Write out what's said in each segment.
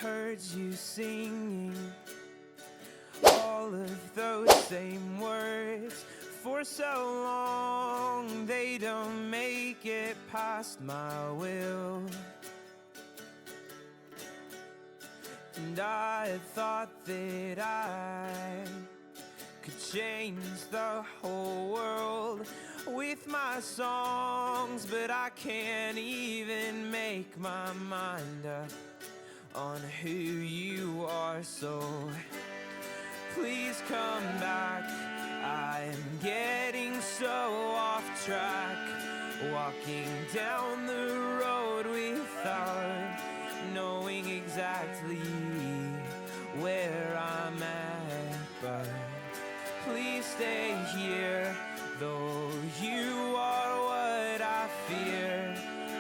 heard you singing all of those same words for so long, they don't make it past my will. And I thought that I could change the whole world with my songs, but I can't even make my mind up on who you are. So please come back, I'm getting so off track, walking down the road without knowing exactly where I'm at. But please stay here, though you are what I fear.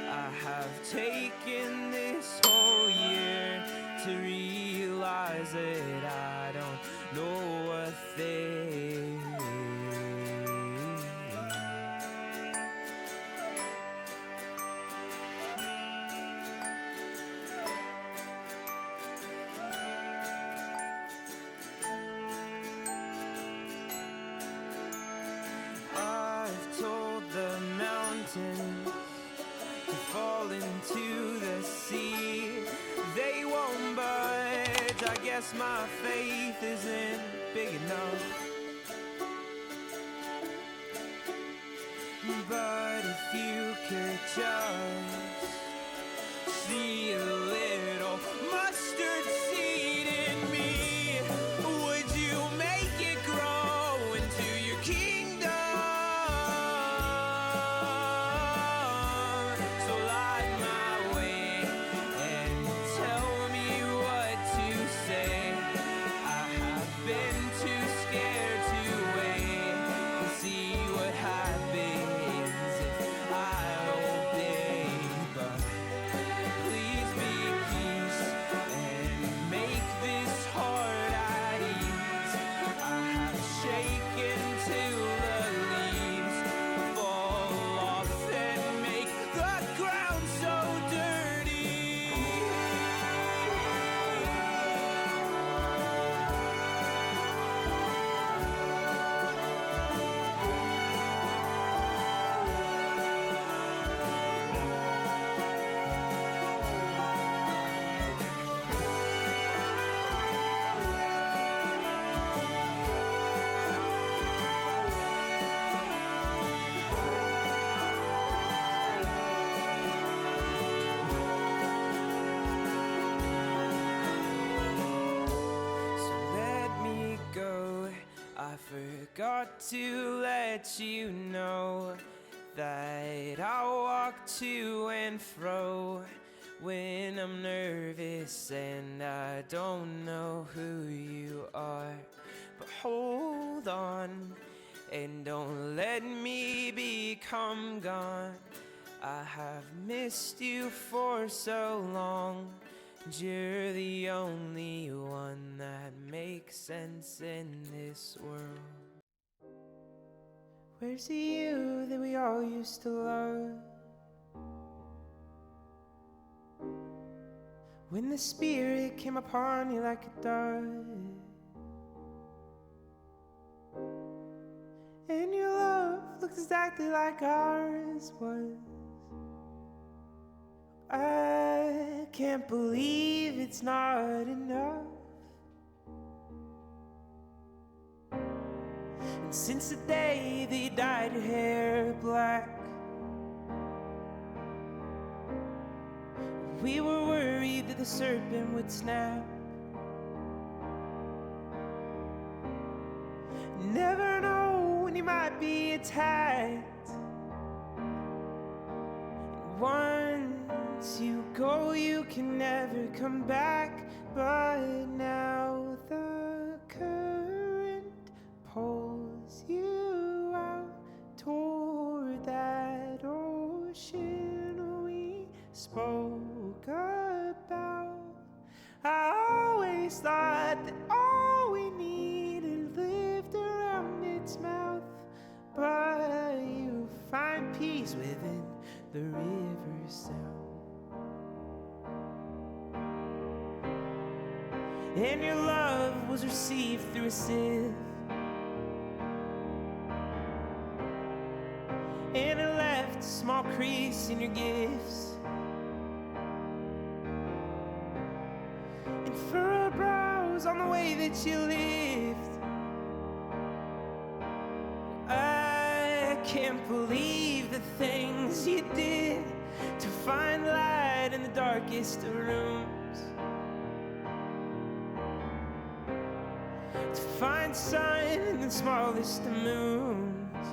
I have taken this whole year to realize that I don't know a thing. I've told the mountains to fall into the sea. They won't budge. I guess my faith isn't big enough. But if you could just see a little mustard seed in me, would you make it grow into your kingdom? So light my way and tell me what to say. I have been too scared to wait and see what happens if I obey. But please be peace and make this heart at ease. I have shaken till the leaves fall off and make the ground so dirty. So let me go. I forgot to let you know that I walk to and fro when I'm nervous and I don't know who you are. But hold on and don't let me become gone. I have missed you for so long, and you're the only one that makes sense in this world. Where's the you that we all used to love? When the spirit came upon you like a dove, and your love looked exactly like ours was. I can't believe it's not enough. And since the day that you dyed your hair black, we were worried that the serpent would snap. Never know when you might be attacked. And once you go, you can never come back. But now the current pulls you out toward that ocean we spoke about. I always thought that all we needed lived around its mouth, but you find peace within the river's sound. and your love was received through a sieve, and it left a small crease in your gifts, and furrowed brows on the way that you lived. I can't believe the things you did to find light in the darkest of rooms, to find sun in the smallest of moons,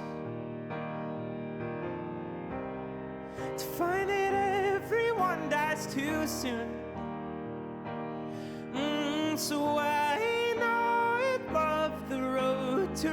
to find that everyone dies too soon. So I know I'd love the road to